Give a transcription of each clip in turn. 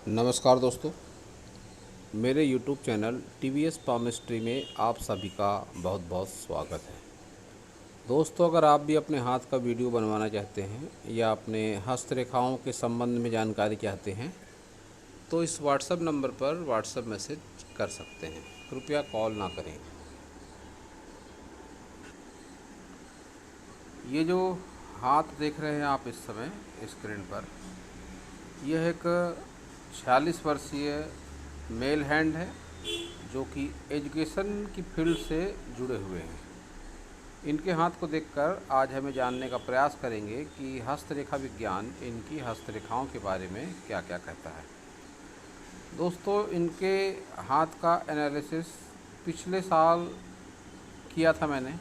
नमस्कार दोस्तों, मेरे YouTube चैनल TVS पामिस्ट्री में आप सभी का बहुत बहुत स्वागत है। दोस्तों, अगर आप भी अपने हाथ का वीडियो बनवाना चाहते हैं या अपने हस्तरेखाओं के संबंध में जानकारी चाहते हैं तो इस व्हाट्सएप नंबर पर व्हाट्सएप मैसेज कर सकते हैं। कृपया कॉल ना करें। ये जो हाथ देख रहे हैं आप इस समय स्क्रीन पर, यह एक 46 वर्षीय मेल हैंड है जो कि एजुकेशन की फील्ड से जुड़े हुए हैं। इनके हाथ को देखकर आज हमें जानने का प्रयास करेंगे कि हस्तरेखा विज्ञान इनकी हस्तरेखाओं के बारे में क्या क्या कहता है। दोस्तों, इनके हाथ का एनालिसिस पिछले साल किया था मैंने,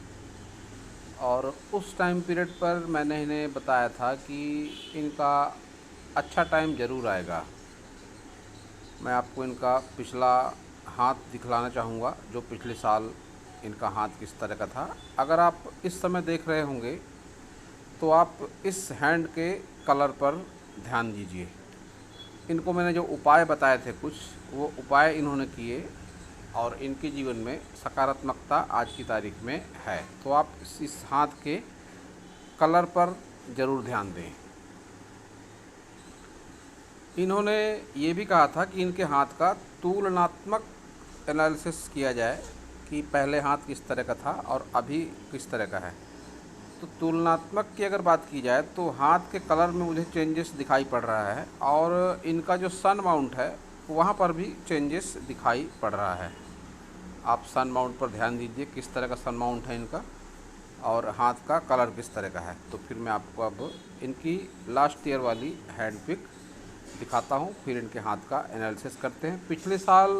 और उस टाइम पीरियड पर मैंने इन्हें बताया था कि इनका अच्छा टाइम ज़रूर आएगा। मैं आपको इनका पिछला हाथ दिखलाना चाहूँगा जो पिछले साल इनका हाथ किस तरह का था। अगर आप इस समय देख रहे होंगे तो आप इस हैंड के कलर पर ध्यान दीजिए। इनको मैंने जो उपाय बताए थे कुछ, वो उपाय इन्होंने किए और इनके जीवन में सकारात्मकता आज की तारीख में है। तो आप इस हाथ के कलर पर ज़रूर ध्यान दें। इन्होंने ये भी कहा था कि इनके हाथ का तुलनात्मक एनालिसिस किया जाए कि पहले हाथ किस तरह का था और अभी किस तरह का है। तो तुलनात्मक की अगर बात की जाए तो हाथ के कलर में मुझे चेंजेस दिखाई पड़ रहा है, और इनका जो सन माउंट है वहाँ पर भी चेंजेस दिखाई पड़ रहा है। आप सन माउंट पर ध्यान दीजिए, किस तरह का सन माउंट है इनका और हाथ का कलर किस तरह का है। तो फिर मैं आपको अब इनकी लास्ट ईयर वाली हैंड पिक दिखाता हूँ, फिर इनके हाथ का एनालिसिस करते हैं। पिछले साल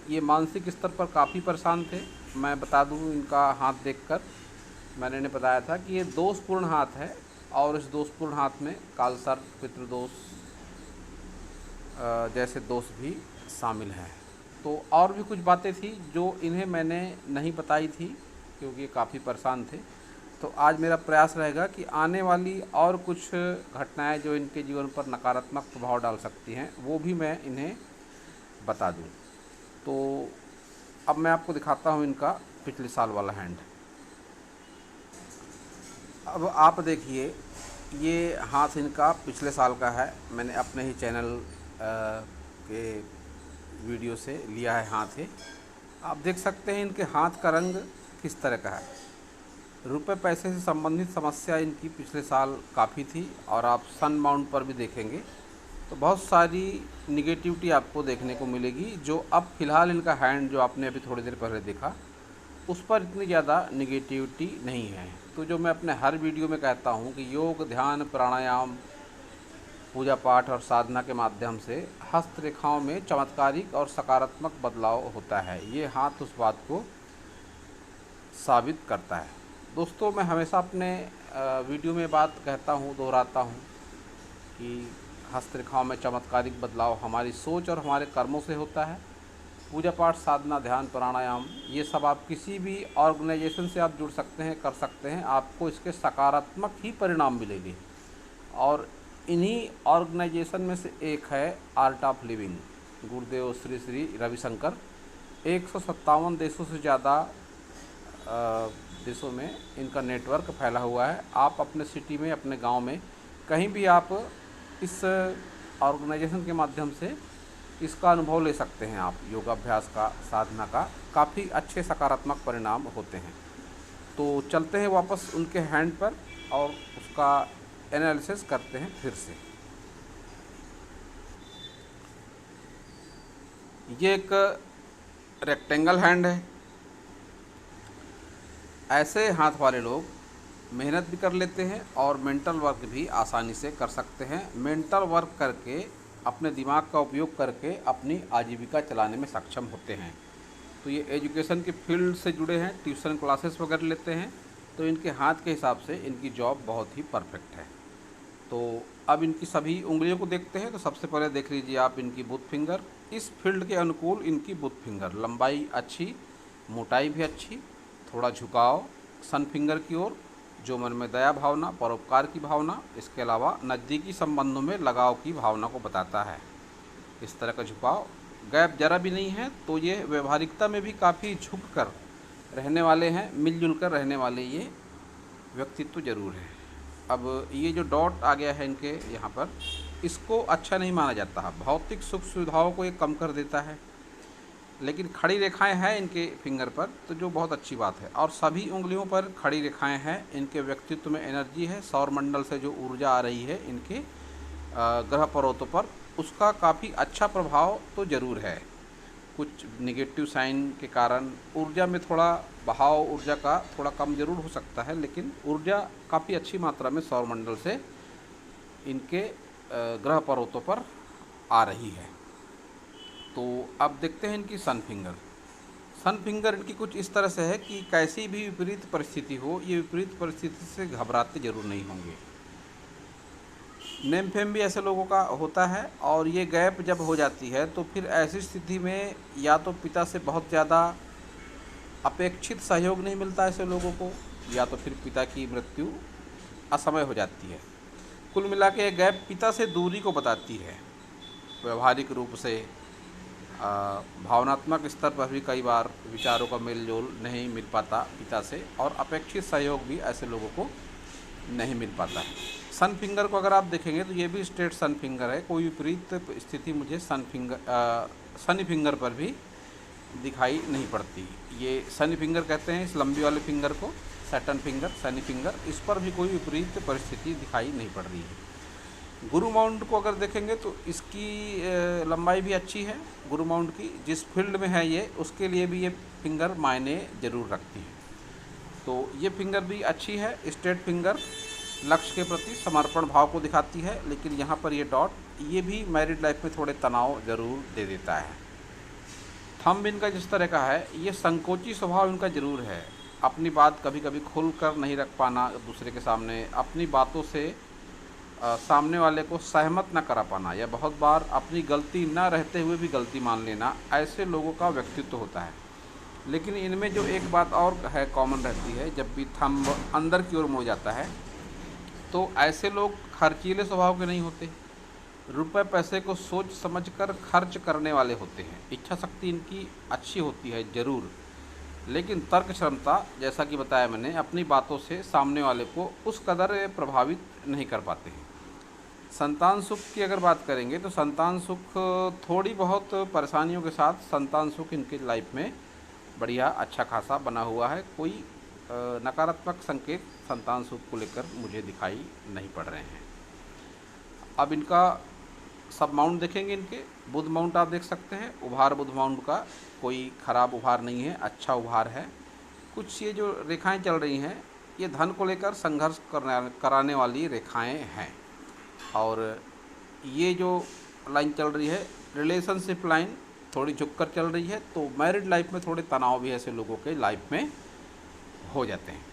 ये मानसिक स्तर पर काफ़ी परेशान थे। मैं बता दूँ, इनका हाथ देखकर मैंने इन्हें बताया था कि ये दोषपूर्ण हाथ है, और इस दोषपूर्ण हाथ में कालसर्प, पितृदोष जैसे दोष भी शामिल हैं। तो और भी कुछ बातें थी जो इन्हें मैंने नहीं बताई थी क्योंकि ये काफ़ी परेशान थे। तो आज मेरा प्रयास रहेगा कि आने वाली और कुछ घटनाएं जो इनके जीवन पर नकारात्मक प्रभाव डाल सकती हैं वो भी मैं इन्हें बता दूं। तो अब मैं आपको दिखाता हूं इनका पिछले साल वाला हैंड। अब आप देखिए, ये हाथ इनका पिछले साल का है। मैंने अपने ही चैनल के वीडियो से लिया है हाथ ये। आप देख सकते हैं इनके हाथ का रंग किस तरह का है। रुपए पैसे से संबंधित समस्या इनकी पिछले साल काफ़ी थी, और आप सन माउंट पर भी देखेंगे तो बहुत सारी निगेटिविटी आपको देखने को मिलेगी। जो अब फ़िलहाल इनका हैंड जो आपने अभी थोड़ी देर पहले देखा, उस पर इतनी ज़्यादा निगेटिविटी नहीं है। तो जो मैं अपने हर वीडियो में कहता हूँ कि योग, ध्यान, प्राणायाम, पूजा पाठ और साधना के माध्यम से हस्तरेखाओं में चमत्कारिक और सकारात्मक बदलाव होता है, ये हाथ उस बात को साबित करता है। दोस्तों, मैं हमेशा अपने वीडियो में बात कहता हूँ, दोहराता हूँ कि हस्तरेखाओं में चमत्कारिक बदलाव हमारी सोच और हमारे कर्मों से होता है। पूजा पाठ, साधना, ध्यान, प्राणायाम, ये सब आप किसी भी ऑर्गेनाइजेशन से आप जुड़ सकते हैं, कर सकते हैं, आपको इसके सकारात्मक ही परिणाम मिलेंगे। और इन्हीं ऑर्गेनाइजेशन में से एक है आर्ट ऑफ लिविंग, गुरुदेव श्री श्री रविशंकर। 157 देशों से ज़्यादा देशों में इनका नेटवर्क फैला हुआ है। आप अपने सिटी में, अपने गांव में, कहीं भी आप इस ऑर्गेनाइजेशन के माध्यम से इसका अनुभव ले सकते हैं। आप योगाभ्यास का, साधना का काफ़ी अच्छे सकारात्मक परिणाम होते हैं। तो चलते हैं वापस उनके हैंड पर और उसका एनालिसिस करते हैं फिर से। ये एक रेक्टेंगल हैंड है। ऐसे हाथ वाले लोग मेहनत भी कर लेते हैं और मेंटल वर्क भी आसानी से कर सकते हैं। मेंटल वर्क करके, अपने दिमाग का उपयोग करके अपनी आजीविका चलाने में सक्षम होते हैं। तो ये एजुकेशन के फील्ड से जुड़े हैं, ट्यूशन क्लासेस वगैरह लेते हैं, तो इनके हाथ के हिसाब से इनकी जॉब बहुत ही परफेक्ट है। तो अब इनकी सभी उंगलियों को देखते हैं। तो सबसे पहले देख लीजिए आप इनकी बुथ फिंगर। इस फील्ड के अनुकूल इनकी बुथ फिंगर, लंबाई अच्छी, मोटाई भी अच्छी, थोड़ा झुकाव सन फिंगर की ओर, जो मन में दया भावना, परोपकार की भावना, इसके अलावा नज़दीकी संबंधों में लगाव की भावना को बताता है। इस तरह का झुकाव, गैप ज़रा भी नहीं है। तो ये व्यवहारिकता में भी काफ़ी झुक कर रहने वाले हैं, मिलजुल कर रहने वाले ये व्यक्तित्व जरूर है। अब ये जो डॉट आ गया है इनके यहाँ पर, इसको अच्छा नहीं माना जाता। भौतिक सुख सुविधाओं को ये कम कर देता है, लेकिन खड़ी रेखाएं हैं इनके फिंगर पर, तो जो बहुत अच्छी बात है। और सभी उंगलियों पर खड़ी रेखाएं हैं, इनके व्यक्तित्व में एनर्जी है। सौर मंडल से जो ऊर्जा आ रही है इनके ग्रह पर्वतों पर, उसका काफ़ी अच्छा प्रभाव तो ज़रूर है। कुछ नेगेटिव साइन के कारण ऊर्जा में थोड़ा बहाव, ऊर्जा का थोड़ा कम जरूर हो सकता है, लेकिन ऊर्जा काफ़ी अच्छी मात्रा में सौरमंडल से इनके ग्रह पर्वतों पर आ रही है। तो अब देखते हैं इनकी सन फिंगर। सन फिंगर इनकी कुछ इस तरह से है कि कैसी भी विपरीत परिस्थिति हो, ये विपरीत परिस्थिति से घबराते जरूर नहीं होंगे। नेम फेम भी ऐसे लोगों का होता है, और ये गैप जब हो जाती है तो फिर ऐसी स्थिति में या तो पिता से बहुत ज़्यादा अपेक्षित सहयोग नहीं मिलता ऐसे लोगों को, या तो फिर पिता की मृत्यु असमय हो जाती है। कुल मिला के गैप पिता से दूरी को बताती है। व्यवहारिक रूप से भावनात्मक स्तर पर भी कई बार विचारों का मेल जोल नहीं मिल पाता पिता से, और अपेक्षित सहयोग भी ऐसे लोगों को नहीं मिल पाता है। सन फिंगर को अगर आप देखेंगे तो ये भी स्ट्रेट सन फिंगर है। कोई विपरीत स्थिति मुझे सनी फिंगर पर भी दिखाई नहीं पड़ती। ये सनी फिंगर कहते हैं इस लंबी वाले फिंगर को, सैटर्न फिंगर, सनी फिंगर, इस पर भी कोई विपरीत परिस्थिति दिखाई नहीं पड़ रही है। गुरु माउंट को अगर देखेंगे तो इसकी लंबाई भी अच्छी है। गुरु माउंट की जिस फील्ड में है ये, उसके लिए भी ये फिंगर मायने ज़रूर रखती है। तो ये फिंगर भी अच्छी है। स्ट्रेट फिंगर लक्ष्य के प्रति समर्पण भाव को दिखाती है, लेकिन यहाँ पर ये डॉट, ये भी मैरिड लाइफ में थोड़े तनाव ज़रूर दे देता है। थंब इनका जिस तरह का है, ये संकोची स्वभाव इनका ज़रूर है। अपनी बात कभी कभी खुल कर नहीं रख पाना दूसरे के सामने, अपनी बातों से सामने वाले को सहमत न करा पाना, या बहुत बार अपनी गलती न रहते हुए भी गलती मान लेना, ऐसे लोगों का व्यक्तित्व होता है। लेकिन इनमें जो एक बात और है, कॉमन रहती है, जब भी थंब अंदर की ओर मुड़ जाता है तो ऐसे लोग खर्चीले स्वभाव के नहीं होते। रुपए पैसे को सोच समझकर खर्च करने वाले होते हैं। इच्छा शक्ति इनकी अच्छी होती है ज़रूर, लेकिन तर्क क्षमता, जैसा कि बताया मैंने, अपनी बातों से सामने वाले को उस कदर प्रभावित नहीं कर पाते हैं। संतान सुख की अगर बात करेंगे तो संतान सुख थोड़ी बहुत परेशानियों के साथ संतान सुख इनके लाइफ में बढ़िया अच्छा खासा बना हुआ है। कोई नकारात्मक संकेत संतान सुख को लेकर मुझे दिखाई नहीं पड़ रहे हैं। अब इनका सब माउंट देखेंगे। इनके बुध माउंट आप देख सकते हैं। उभार बुध माउंट का कोई ख़राब उभार नहीं है, अच्छा उभार है। कुछ ये जो रेखाएं चल रही हैं, ये धन को लेकर संघर्ष कराने वाली रेखाएं हैं। और ये जो लाइन चल रही है, रिलेशनशिप लाइन थोड़ी झुककर चल रही है। तो मैरिड लाइफ में थोड़े तनाव भी ऐसे लोगों के लाइफ में हो जाते हैं।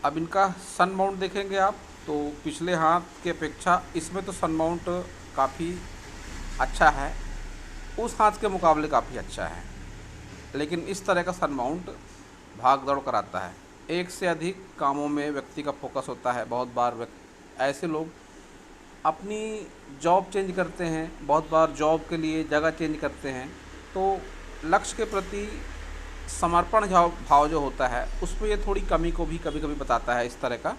अब इनका सन माउंट देखेंगे आप तो पिछले हाथ की अपेक्षा इसमें तो सन माउंट काफ़ी अच्छा है, उस हाथ के मुकाबले काफ़ी अच्छा है। लेकिन इस तरह का सन माउंट भाग दौड़ कराता है। एक से अधिक कामों में व्यक्ति का फोकस होता है। बहुत बार ऐसे लोग अपनी जॉब चेंज करते हैं, बहुत बार जॉब के लिए जगह चेंज करते हैं। तो लक्ष्य के प्रति समर्पण भाव जो होता है, उसमें ये थोड़ी कमी को भी कभी कभी बताता है। इस तरह का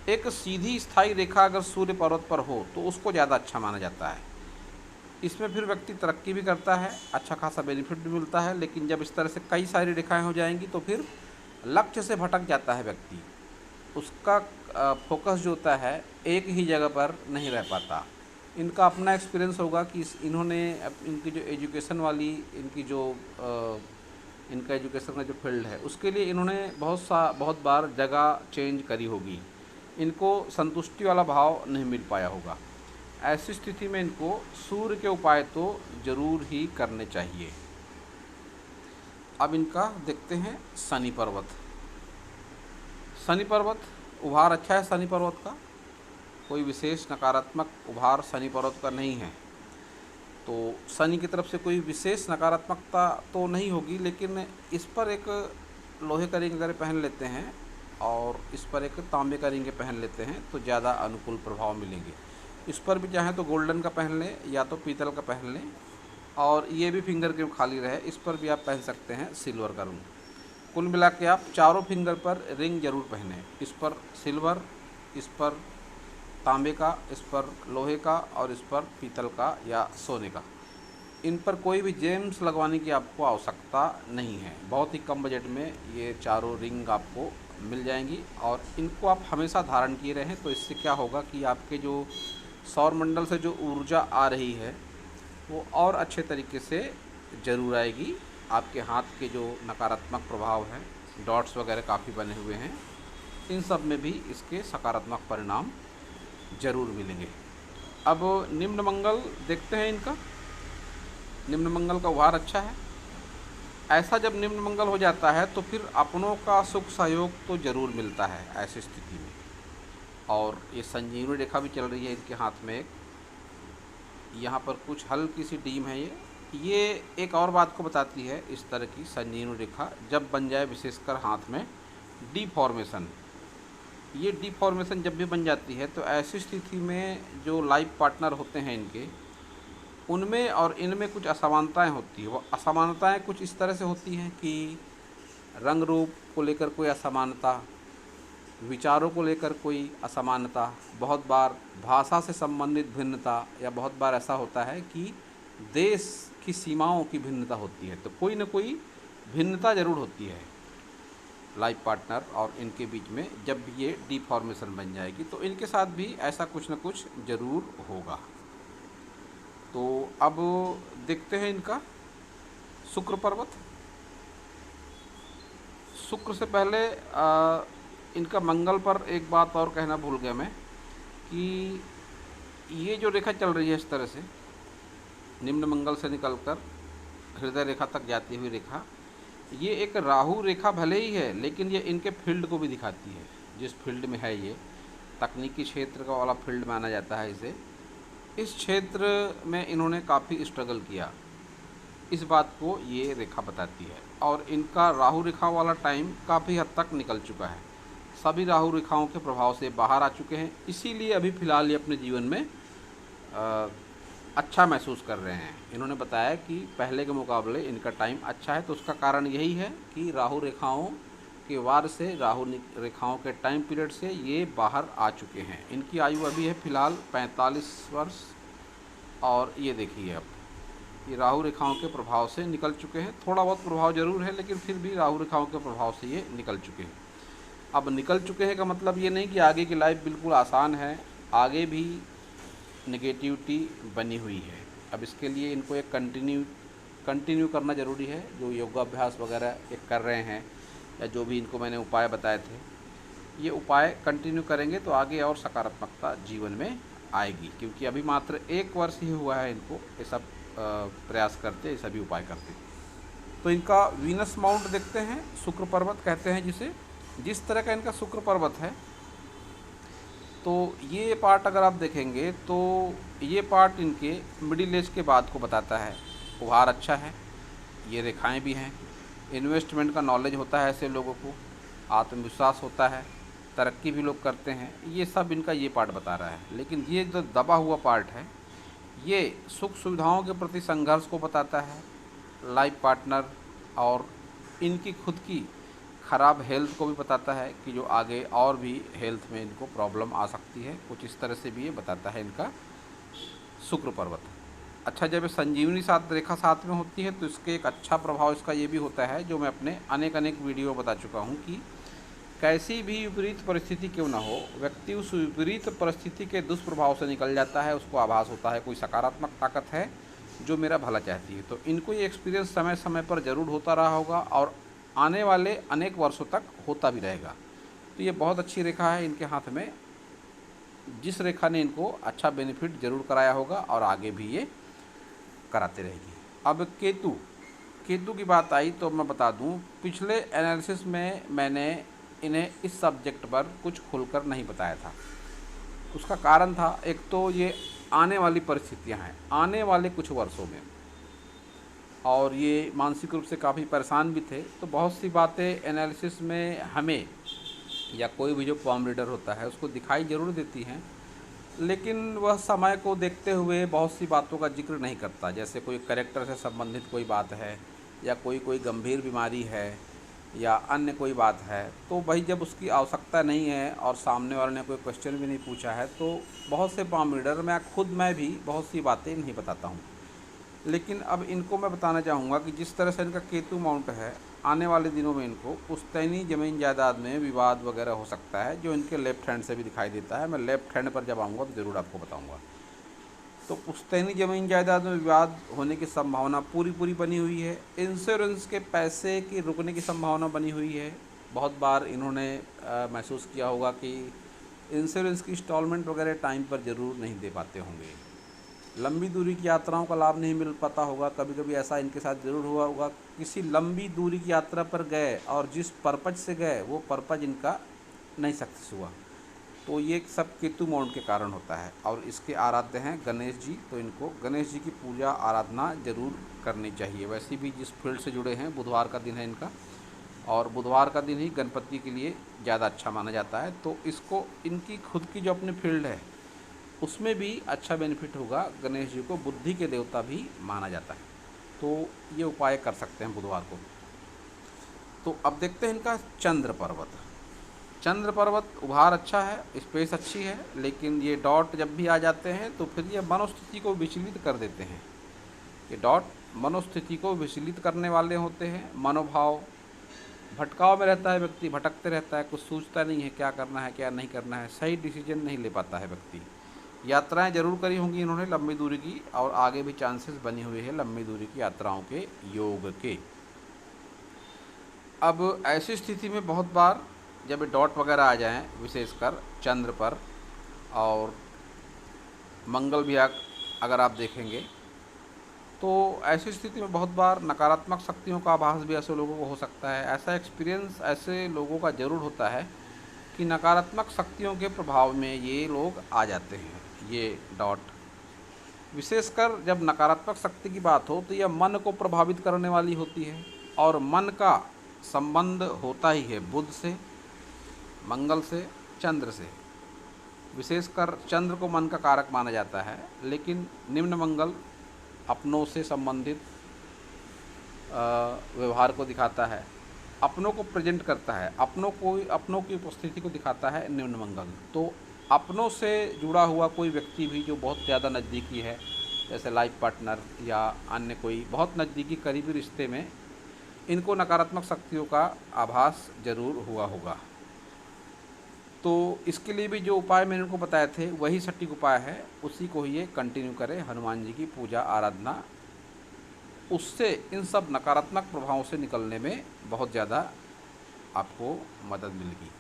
एक सीधी स्थायी रेखा अगर सूर्य पर्वत पर हो तो उसको ज़्यादा अच्छा माना जाता है। इसमें फिर व्यक्ति तरक्की भी करता है, अच्छा खासा बेनिफिट भी मिलता है। लेकिन जब इस तरह से कई सारी रेखाएं हो जाएंगी तो फिर लक्ष्य से भटक जाता है व्यक्ति। उसका फोकस जो होता है एक ही जगह पर नहीं रह पाता। इनका अपना एक्सपीरियंस होगा कि इन्होंने इनकी जो एजुकेशन वाली इनका एजुकेशन का जो फील्ड है, उसके लिए इन्होंने बहुत बार जगह चेंज करी होगी। इनको संतुष्टि वाला भाव नहीं मिल पाया होगा। ऐसी स्थिति में इनको सूर्य के उपाय तो ज़रूर ही करने चाहिए। अब इनका देखते हैं शनि पर्वत। शनि पर्वत उभार अच्छा है। शनि पर्वत का कोई विशेष नकारात्मक उभार शनि पर्वत का नहीं है। तो शनि की तरफ से कोई विशेष नकारात्मकता तो नहीं होगी, लेकिन इस पर एक लोहे का रिंग अगर पहन लेते हैं और इस पर एक तांबे का रिंग पहन लेते हैं तो ज़्यादा अनुकूल प्रभाव मिलेंगे। इस पर भी चाहें तो गोल्डन का पहन लें या तो पीतल का पहन लें, और ये भी फिंगर ग्रिप खाली रहे इस पर भी आप पहन सकते हैं सिल्वर का रिंग। कुल मिला के आप चारों फिंगर पर रिंग ज़रूर पहने, इस पर सिल्वर, इस पर तांबे का, इस पर लोहे का और इस पर पीतल का या सोने का। इन पर कोई भी जेम्स लगवाने की आपको आवश्यकता नहीं है। बहुत ही कम बजट में ये चारों रिंग आपको मिल जाएंगी और इनको आप हमेशा धारण किए रहें। तो इससे क्या होगा कि आपके जो सौर मंडल से जो ऊर्जा आ रही है वो और अच्छे तरीके से ज़रूर आएगी। आपके हाथ के जो नकारात्मक प्रभाव हैं, डॉट्स वगैरह काफ़ी बने हुए हैं, इन सब में भी इसके सकारात्मक परिणाम ज़रूर मिलेंगे। अब निम्न मंगल देखते हैं इनका। निम्न मंगल का व्यवहार अच्छा है। ऐसा जब निम्न मंगल हो जाता है तो फिर अपनों का सुख सहयोग तो ज़रूर मिलता है ऐसी स्थिति में। और ये संजीवनी रेखा भी चल रही है इनके हाथ में एक, यहाँ पर कुछ हल्की सी डीम है ये एक और बात को बताती है। इस तरह की संजीवनी रेखा जब बन जाए, विशेषकर हाथ में डीफॉर्मेशन, ये डीफॉर्मेशन जब भी बन जाती है तो ऐसी स्थिति में जो लाइफ पार्टनर होते हैं इनके, उनमें और इनमें कुछ असमानताएं होती है। वो असमानताएं कुछ इस तरह से होती हैं कि रंग रूप को लेकर कोई असमानता, विचारों को लेकर कोई असमानता, बहुत बार भाषा से संबंधित भिन्नता, या बहुत बार ऐसा होता है कि देश की सीमाओं की भिन्नता होती है। तो कोई न कोई भिन्नता ज़रूर होती है लाइफ पार्टनर और इनके बीच में जब भी ये डीफॉर्मेशन बन जाएगी। तो इनके साथ भी ऐसा कुछ न कुछ ज़रूर होगा। तो अब देखते हैं इनका शुक्र पर्वत। शुक्र से पहले इनका मंगल पर एक बात और कहना भूल गया मैं कि ये जो रेखा चल रही है इस तरह से निम्न मंगल से निकलकर हृदय रेखा तक जाती हुई रेखा, ये एक राहु रेखा भले ही है लेकिन ये इनके फील्ड को भी दिखाती है। जिस फील्ड में है ये तकनीकी क्षेत्र का वाला फील्ड माना जाता है इसे, इस क्षेत्र में इन्होंने काफ़ी स्ट्रगल किया, इस बात को ये रेखा बताती है। और इनका राहु रेखा वाला टाइम काफ़ी हद तक निकल चुका है, सभी राहु रेखाओं के प्रभाव से बाहर आ चुके हैं, इसीलिए अभी फ़िलहाल ये अपने जीवन में अच्छा महसूस कर रहे हैं। इन्होंने बताया कि पहले के मुकाबले इनका टाइम अच्छा है, तो उसका कारण यही है कि राहु रेखाओं के वार से, राहु रेखाओं के टाइम पीरियड से ये बाहर आ चुके हैं। इनकी आयु अभी है फ़िलहाल 45 वर्ष। और ये देखिए अब ये राहु रेखाओं के प्रभाव से निकल चुके हैं। थोड़ा बहुत प्रभाव ज़रूर है लेकिन फिर भी राहु रेखाओं के प्रभाव से ये निकल चुके हैं। अब निकल चुके हैं का मतलब ये नहीं कि आगे की लाइफ बिल्कुल आसान है, आगे भी नेगेटिविटी बनी हुई है। अब इसके लिए इनको एक कंटिन्यू करना ज़रूरी है। जो योगाभ्यास वगैरह एक कर रहे हैं या जो भी इनको मैंने उपाय बताए थे, ये उपाय कंटिन्यू करेंगे तो आगे और सकारात्मकता जीवन में आएगी। क्योंकि अभी मात्र 1 वर्ष ही हुआ है इनको ये सब प्रयास करते, ये सभी उपाय करते। तो इनका वीनस माउंट देखते हैं, शुक्र पर्वत कहते हैं जिसे। जिस तरह का इनका शुक्र पर्वत है तो ये पार्ट अगर आप देखेंगे तो ये पार्ट इनके मिडिल एज के बाद को बताता है। व्यवहार अच्छा है, ये रेखाएं भी हैं, इन्वेस्टमेंट का नॉलेज होता है ऐसे लोगों को, आत्मविश्वास होता है, तरक्की भी लोग करते हैं, ये सब इनका ये पार्ट बता रहा है। लेकिन ये जो दबा हुआ पार्ट है ये सुख सुविधाओं के प्रति संघर्ष को बताता है, लाइफ पार्टनर और इनकी खुद की ख़राब हेल्थ को भी बताता है कि जो आगे और भी हेल्थ में इनको प्रॉब्लम आ सकती है। कुछ इस तरह से भी ये बताता है इनका शुक्र पर्वत। अच्छा, जब संजीवनी साथ रेखा साथ में होती है तो इसके एक अच्छा प्रभाव इसका ये भी होता है, जो मैं अपने अनेक वीडियो बता चुका हूँ कि कैसी भी विपरीत परिस्थिति क्यों ना हो, व्यक्ति उस विपरीत परिस्थिति के दुष्प्रभाव से निकल जाता है। उसको आभास होता है कोई सकारात्मक ताकत है जो मेरा भला चाहती है। तो इनको ये एक्सपीरियंस समय समय पर ज़रूर होता रहा होगा और आने वाले अनेक वर्षों तक होता भी रहेगा। तो ये बहुत अच्छी रेखा है इनके हाथ में, जिस रेखा ने इनको अच्छा बेनिफिट ज़रूर कराया होगा और आगे भी ये कराते रहेगी। अब केतु की बात आई तो मैं बता दूं, पिछले एनालिसिस में मैंने इन्हें इस सब्जेक्ट पर कुछ खुलकर नहीं बताया था। उसका कारण था, एक तो ये आने वाली परिस्थितियां हैं आने वाले कुछ वर्षों में, और ये मानसिक रूप से काफ़ी परेशान भी थे। तो बहुत सी बातें एनालिसिस में हमें या कोई भी जो पॉम रीडर होता है उसको दिखाई ज़रूर देती हैं, लेकिन वह समय को देखते हुए बहुत सी बातों का जिक्र नहीं करता। जैसे कोई कैरेक्टर से संबंधित कोई बात है, या कोई गंभीर बीमारी है, या अन्य कोई बात है, तो भाई जब उसकी आवश्यकता नहीं है और सामने वाले ने कोई क्वेश्चन भी नहीं पूछा है, तो बहुत से पाम रीडर, मैं भी बहुत सी बातें नहीं बताता हूँ। लेकिन अब इनको मैं बताना चाहूँगा कि जिस तरह से इनका केतु माउंट है, आने वाले दिनों में इनको पुश्तैनी ज़मीन जायदाद में विवाद वगैरह हो सकता है, जो इनके लेफ्ट हैंड से भी दिखाई देता है। मैं लेफ्ट हैंड पर जब आऊँगा तो ज़रूर आपको बताऊँगा। तो पुश्तैनी ज़मीन जायदाद में विवाद होने की संभावना पूरी बनी हुई है। इंश्योरेंस के पैसे की रुकने की संभावना बनी हुई है। बहुत बार इन्होंने महसूस किया होगा कि इंश्योरेंस की इंस्टॉलमेंट वगैरह टाइम पर ज़रूर नहीं दे पाते होंगे। लंबी दूरी की यात्राओं का लाभ नहीं मिल पाता होगा। कभी कभी ऐसा इनके साथ ज़रूर हुआ होगा, किसी लंबी दूरी की यात्रा पर गए और जिस पर्पज से गए वो पर्पज इनका नहीं सक्सेस हुआ। तो ये सब केतु माउंट के कारण होता है। और इसके आराध्य हैं गणेश जी, तो इनको गणेश जी की पूजा आराधना ज़रूर करनी चाहिए। वैसे भी जिस फील्ड से जुड़े हैं, बुधवार का दिन है इनका, और बुधवार का दिन ही गणपति के लिए ज़्यादा अच्छा माना जाता है। तो इसको, इनकी खुद की जो अपनी फील्ड है उसमें भी अच्छा बेनिफिट होगा। गणेश जी को बुद्धि के देवता भी माना जाता है, तो ये उपाय कर सकते हैं बुधवार को। तो अब देखते हैं इनका चंद्र पर्वत। चंद्र पर्वत उभार अच्छा है, स्पेस अच्छी है, लेकिन ये डॉट जब भी आ जाते हैं तो फिर ये मनोस्थिति को विचलित कर देते हैं। ये डॉट मनोस्थिति को विचलित करने वाले होते हैं। मनोभाव भटकाव में रहता है, व्यक्ति भटकते रहता है, कुछ सोचता नहीं है क्या करना है क्या नहीं करना है, सही डिसीजन नहीं ले पाता है व्यक्ति। यात्राएं जरूर करी होंगी इन्होंने लंबी दूरी की, और आगे भी चांसेस बनी हुई है लंबी दूरी की यात्राओं के योग के। अब ऐसी स्थिति में बहुत बार जब डॉट वगैरह आ जाएं, विशेषकर चंद्र पर, और मंगल भी अगर आप देखेंगे, तो ऐसी स्थिति में बहुत बार नकारात्मक शक्तियों का आभास भी ऐसे लोगों को हो सकता है। ऐसा एक्सपीरियंस ऐसे लोगों का ज़रूर होता है कि नकारात्मक शक्तियों के प्रभाव में ये लोग आ जाते हैं। ये डॉट विशेषकर जब नकारात्मक शक्ति की बात हो तो यह मन को प्रभावित करने वाली होती है, और मन का संबंध होता ही है बुध से, मंगल से, चंद्र से। विशेषकर चंद्र को मन का कारक माना जाता है, लेकिन निम्न मंगल अपनों से संबंधित व्यवहार को दिखाता है, अपनों को प्रेजेंट करता है, अपनों की उपस्थिति को दिखाता है निम्न मंगल। तो अपनों से जुड़ा हुआ कोई व्यक्ति भी जो बहुत ज़्यादा नज़दीकी है, जैसे लाइफ पार्टनर या अन्य कोई बहुत नज़दीकी करीबी रिश्ते में, इनको नकारात्मक शक्तियों का आभास ज़रूर हुआ होगा। तो इसके लिए भी जो उपाय मैंने इनको बताए थे वही सटीक उपाय है, उसी को ही ये कंटिन्यू करें। हनुमान जी की पूजा आराधना, उससे इन सब नकारात्मक प्रभावों से निकलने में बहुत ज़्यादा आपको मदद मिलेगी।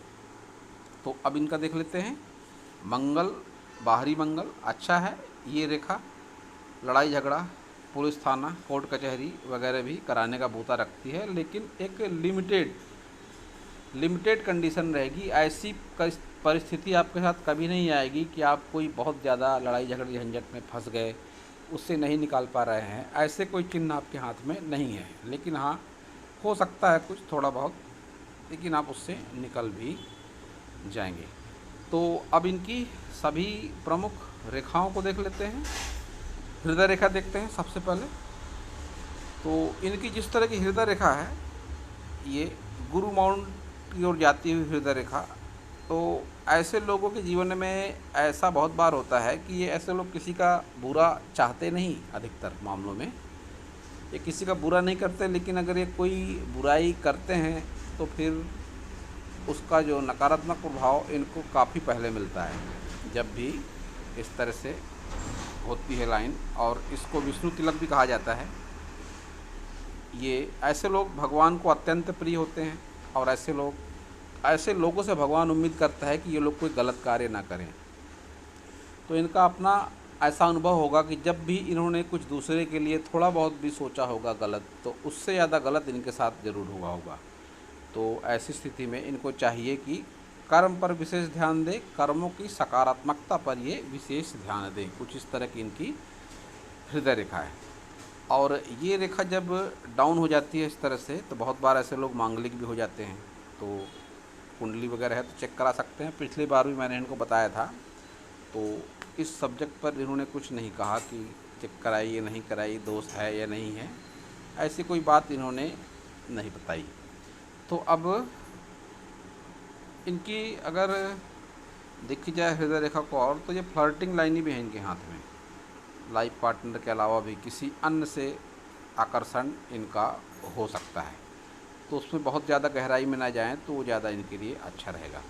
तो अब इनका देख लेते हैं। मंगल, बाहरी मंगल अच्छा है। ये रेखा लड़ाई झगड़ा, पुलिस थाना, कोर्ट कचहरी वगैरह भी कराने का बूता रखती है, लेकिन एक लिमिटेड कंडीशन रहेगी। ऐसी परिस्थिति आपके साथ कभी नहीं आएगी कि आप कोई बहुत ज़्यादा लड़ाई झगड़े झंझट में फंस गए, उससे नहीं निकाल पा रहे हैं, ऐसे कोई चिन्ह आपके हाथ में नहीं है। लेकिन हाँ, हो सकता है कुछ थोड़ा बहुत, लेकिन आप उससे निकल भी जाएंगे। तो अब इनकी सभी प्रमुख रेखाओं को देख लेते हैं। हृदय रेखा देखते हैं सबसे पहले। तो इनकी जिस तरह की हृदय रेखा है, ये गुरु माउंट की ओर जाती हुई हृदय रेखा, तो ऐसे लोगों के जीवन में ऐसा बहुत बार होता है कि ये ऐसे लोग किसी का बुरा चाहते नहीं। अधिकतर मामलों में ये किसी का बुरा नहीं करते, लेकिन अगर ये कोई बुराई करते हैं तो फिर उसका जो नकारात्मक प्रभाव इनको काफ़ी पहले मिलता है, जब भी इस तरह से होती है लाइन। और इसको विष्णु तिलक भी कहा जाता है। ये ऐसे लोग भगवान को अत्यंत प्रिय होते हैं, और ऐसे लोगों से भगवान उम्मीद करता है कि ये लोग कोई गलत कार्य ना करें। तो इनका अपना ऐसा अनुभव होगा कि जब भी इन्होंने कुछ दूसरे के लिए थोड़ा बहुत भी सोचा होगा गलत, तो उससे ज़्यादा गलत इनके साथ ज़रूर हुआ होगा। तो ऐसी स्थिति में इनको चाहिए कि कर्म पर विशेष ध्यान दें, कर्मों की सकारात्मकता पर ये विशेष ध्यान दें। कुछ इस तरह की इनकी हृदय रेखा है। और ये रेखा जब डाउन हो जाती है इस तरह से, तो बहुत बार ऐसे लोग मांगलिक भी हो जाते हैं। तो कुंडली वगैरह है तो चेक करा सकते हैं। पिछली बार भी मैंने इनको बताया था। तो इस सब्जेक्ट पर इन्होंने कुछ नहीं कहा कि चेक कराई या नहीं कराई, दोष है या नहीं है, ऐसी कोई बात इन्होंने नहीं बताई। तो अब इनकी अगर देखी जाए हृदय रेखा को और, तो ये फ्लर्टिंग लाइनें भी हैं इनके हाथ में। लाइफ पार्टनर के अलावा भी किसी अन्य से आकर्षण इनका हो सकता है, तो उसमें बहुत ज़्यादा गहराई में ना जाएं तो वो ज़्यादा इनके लिए अच्छा रहेगा।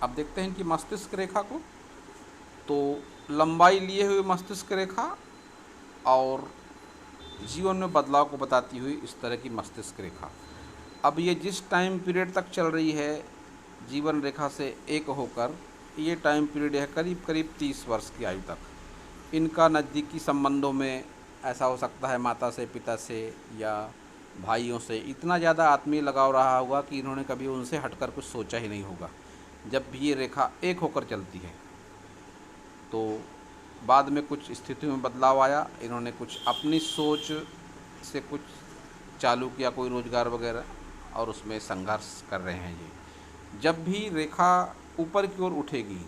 अब देखते हैं इनकी मस्तिष्क रेखा को। तो लंबाई लिए हुए मस्तिष्क रेखा और जीवन में बदलाव को बताती हुई इस तरह की मस्तिष्क रेखा। अब ये जिस टाइम पीरियड तक चल रही है जीवन रेखा से एक होकर, ये टाइम पीरियड है करीब करीब 30 वर्ष की आयु तक। इनका नज़दीकी संबंधों में ऐसा हो सकता है माता से, पिता से या भाइयों से इतना ज़्यादा आत्मीय लगाव रहा होगा कि इन्होंने कभी उनसे हटकर कुछ सोचा ही नहीं होगा। जब भी ये रेखा एक होकर चलती है तो बाद में कुछ स्थितियों में बदलाव आया, इन्होंने कुछ अपनी सोच से कुछ चालू किया, कोई रोज़गार वगैरह, और उसमें संघर्ष कर रहे हैं ये। जब भी रेखा ऊपर की ओर उठेगी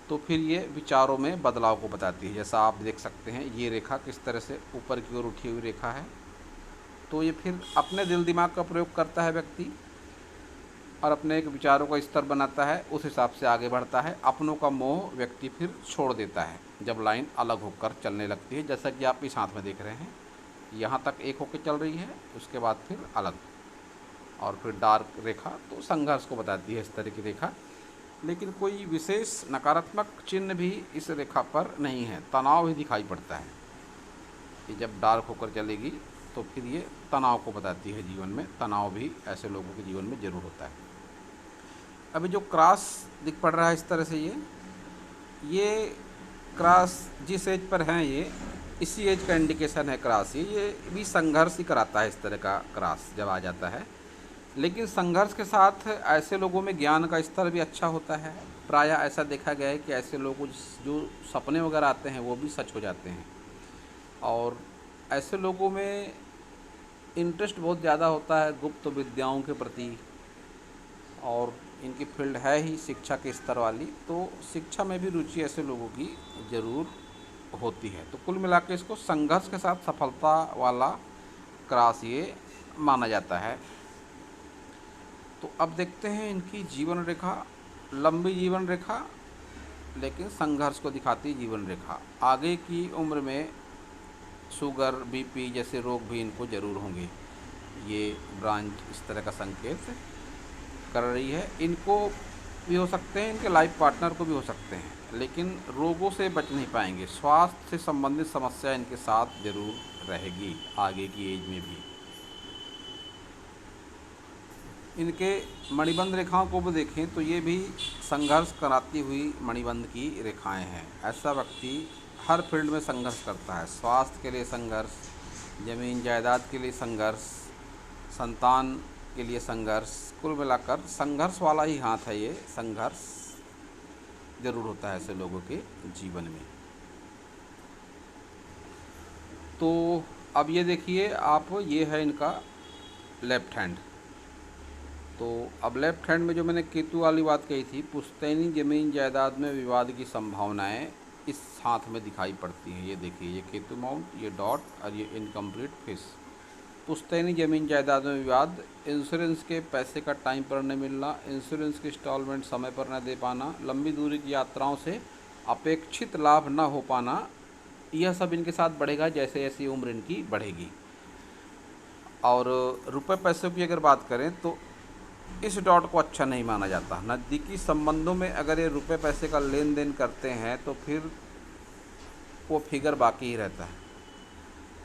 तो फिर ये विचारों में बदलाव को बताती है। जैसा आप देख सकते हैं ये रेखा किस तरह से ऊपर की ओर उठी हुई रेखा है। तो ये फिर अपने दिल दिमाग का प्रयोग करता है व्यक्ति और अपने एक विचारों का स्तर बनाता है, उस हिसाब से आगे बढ़ता है। अपनों का मोह व्यक्ति फिर छोड़ देता है जब लाइन अलग होकर चलने लगती है, जैसा कि आप इस हाथ में देख रहे हैं। यहाँ तक एक होकर चल रही है, उसके बाद फिर अलग, और फिर डार्क रेखा तो संघर्ष को बताती है इस तरह की रेखा। लेकिन कोई विशेष नकारात्मक चिन्ह भी इस रेखा पर नहीं है, तनाव ही दिखाई पड़ता है। ये जब डार्क होकर चलेगी तो फिर ये तनाव को बताती है। जीवन में तनाव भी ऐसे लोगों के जीवन में ज़रूर होता है। अभी जो क्रॉस दिख पड़ रहा है इस तरह से, ये क्रॉस जिस एज पर हैं ये इसी एज का इंडिकेशन है क्रॉस। ये भी संघर्ष ही कराता है। इस तरह का क्रॉस जब आ जाता है, लेकिन संघर्ष के साथ ऐसे लोगों में ज्ञान का स्तर भी अच्छा होता है। प्रायः ऐसा देखा गया है कि ऐसे लोगों जो सपने वगैरह आते हैं वो भी सच हो जाते हैं, और ऐसे लोगों में इंटरेस्ट बहुत ज़्यादा होता है गुप्त विद्याओं के प्रति, और इनकी फील्ड है ही शिक्षा के स्तर वाली, तो शिक्षा में भी रुचि ऐसे लोगों की ज़रूर होती है। तो कुल मिला के इसको संघर्ष के साथ सफलता वाला क्रॉस ये माना जाता है। तो अब देखते हैं इनकी जीवन रेखा। लंबी जीवन रेखा लेकिन संघर्ष को दिखाती जीवन रेखा। आगे की उम्र में शुगर, बीपी जैसे रोग भी इनको ज़रूर होंगे। ये ब्रांच इस तरह का संकेत कर रही है। इनको भी हो सकते हैं, इनके लाइफ पार्टनर को भी हो सकते हैं, लेकिन रोगों से बच नहीं पाएंगे। स्वास्थ्य से संबंधित समस्या इनके साथ ज़रूर रहेगी आगे की एज में भी। इनके मणिबंध रेखाओं को भी देखें तो ये भी संघर्ष कराती हुई मणिबंध की रेखाएं हैं। ऐसा व्यक्ति हर फील्ड में संघर्ष करता है। स्वास्थ्य के लिए संघर्ष, ज़मीन जायदाद के लिए संघर्ष, संतान के लिए संघर्ष, कुल मिलाकर संघर्ष वाला ही हाथ है ये। संघर्ष ज़रूर होता है ऐसे लोगों के जीवन में। तो अब ये देखिए आप, ये है इनका लेफ्ट हैंड। तो अब लेफ्ट हैंड में जो मैंने केतु वाली बात कही थी, पुश्तैनी ज़मीन जायदाद में विवाद की संभावनाएं इस हाथ में दिखाई पड़ती हैं। ये देखिए, ये केतु माउंट, ये डॉट और ये इनकम्प्लीट फिश। पुश्तैनी ज़मीन जायदाद में विवाद, इंश्योरेंस के पैसे का टाइम पर न मिलना, इंश्योरेंस की इंस्टॉलमेंट समय पर न दे पाना, लंबी दूरी की यात्राओं से अपेक्षित लाभ न हो पाना, यह सब इनके साथ बढ़ेगा जैसे जैसे उम्र इनकी बढ़ेगी। और रुपए पैसों की अगर बात करें तो इस डॉट को अच्छा नहीं माना जाता। नज़दीकी संबंधों में अगर ये रुपए पैसे का लेन देन करते हैं तो फिर वो फिगर बाकी ही रहता है।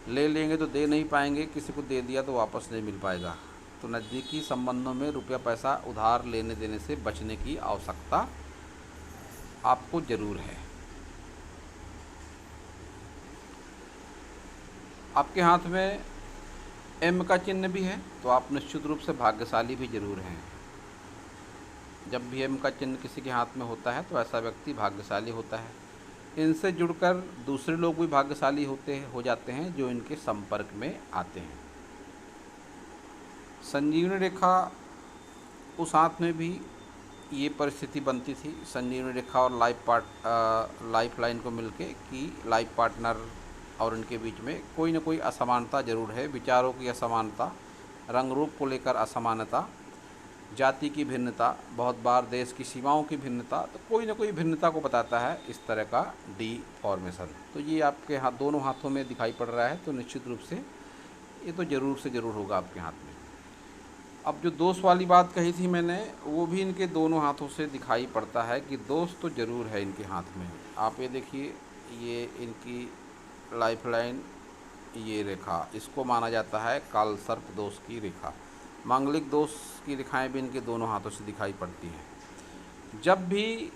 ले लेंगे तो दे नहीं पाएंगे, किसी को दे दिया तो वापस नहीं मिल पाएगा। तो नज़दीकी संबंधों में रुपया पैसा उधार लेने देने से बचने की आवश्यकता आपको ज़रूर है। आपके हाथ में एम का चिन्ह भी है तो आप निश्चित रूप से भाग्यशाली भी ज़रूर हैं। जब भी एम का चिन्ह किसी के हाथ में होता है तो ऐसा व्यक्ति भाग्यशाली होता है। इनसे जुड़कर दूसरे लोग भी भाग्यशाली हो जाते हैं जो इनके संपर्क में आते हैं। संजीवनी रेखा उस हाथ में भी ये परिस्थिति बनती थी संजीवनी रेखा और लाइफ लाइन को मिलके कि लाइफ पार्टनर और इनके बीच में कोई ना कोई असमानता ज़रूर है। विचारों की असमानता, रंग रूप को लेकर असमानता, जाति की भिन्नता, बहुत बार देश की सीमाओं की भिन्नता, तो कोई ना कोई भिन्नता को बताता है इस तरह का डी फॉर्मेशन। तो ये आपके हाथ दोनों हाथों में दिखाई पड़ रहा है, तो निश्चित रूप से ये तो ज़रूर से ज़रूर होगा आपके हाथ में। अब जो दोष वाली बात कही थी मैंने, वो भी इनके दोनों हाथों से दिखाई पड़ता है कि दोष तो ज़रूर है इनके हाथ में। आप ये देखिए, ये इनकी लाइफ लाइन, ये रेखा, इसको माना जाता है काल सर्प दोष की रेखा। मांगलिक दोष की रेखाएं भी इनके दोनों हाथों से दिखाई पड़ती हैं। जब भी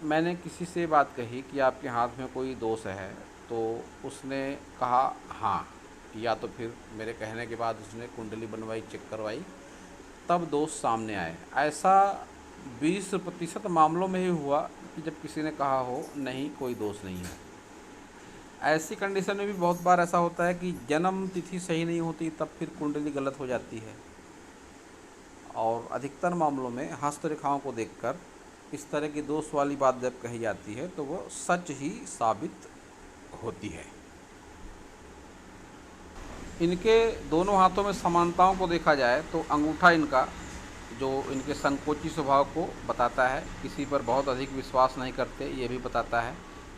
मैंने किसी से बात कही कि आपके हाथ में कोई दोष है, तो उसने कहा हाँ, या तो फिर मेरे कहने के बाद उसने कुंडली बनवाई, चेक करवाई, तब दोष सामने आए। ऐसा 20% मामलों में ही हुआ कि जब किसी ने कहा हो नहीं, कोई दोष नहीं है। ऐसी कंडीशन में भी बहुत बार ऐसा होता है कि जन्म तिथि सही नहीं होती, तब फिर कुंडली गलत हो जाती है। और अधिकतर मामलों में हस्तरेखाओं को देखकर इस तरह की दोष वाली बात जब कही जाती है तो वो सच ही साबित होती है। इनके दोनों हाथों में समानताओं को देखा जाए तो अंगूठा इनका, जो इनके संकोची स्वभाव को बताता है, किसी पर बहुत अधिक विश्वास नहीं करते, ये भी बताता है।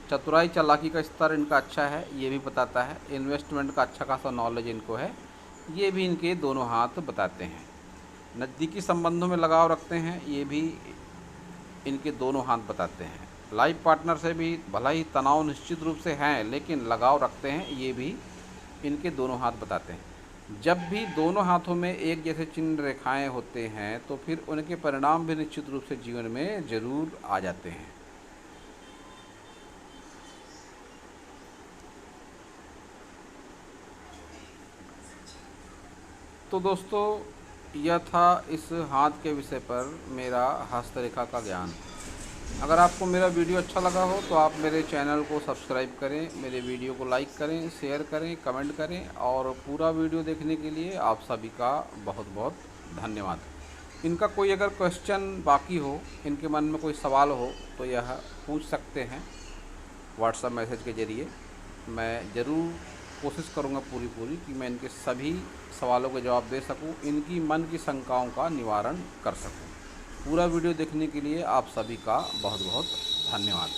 चतुराई चालाकी का स्तर इनका अच्छा है, ये भी बताता है। इन्वेस्टमेंट का अच्छा खासा नॉलेज इनको है, ये भी इनके दोनों हाथ बताते हैं। नज़दीकी संबंधों में लगाव रखते हैं, ये भी इनके दोनों हाथ बताते हैं। लाइफ पार्टनर से भी भला ही तनाव निश्चित रूप से हैं, लेकिन लगाव रखते हैं, ये भी इनके दोनों हाथ बताते हैं। जब भी दोनों हाथों में एक जैसे चिन्ह रेखाएं होते हैं, तो फिर उनके परिणाम भी निश्चित रूप से जीवन में ज़रूर आ जाते हैं। तो दोस्तों, यह था इस हाथ के विषय पर मेरा हस्तरेखा का ज्ञान। अगर आपको मेरा वीडियो अच्छा लगा हो तो आप मेरे चैनल को सब्सक्राइब करें, मेरे वीडियो को लाइक करें, शेयर करें, कमेंट करें, और पूरा वीडियो देखने के लिए आप सभी का बहुत बहुत धन्यवाद। इनका कोई अगर क्वेश्चन बाकी हो, इनके मन में कोई सवाल हो, तो यह पूछ सकते हैं व्हाट्सएप मैसेज के ज़रिए। मैं ज़रूर कोशिश करूँगा पूरी कि मैं इनके सभी सवालों के जवाब दे सकूं, इनकी मन की शंकाओं का निवारण कर सकूं। पूरा वीडियो देखने के लिए आप सभी का बहुत बहुत धन्यवाद।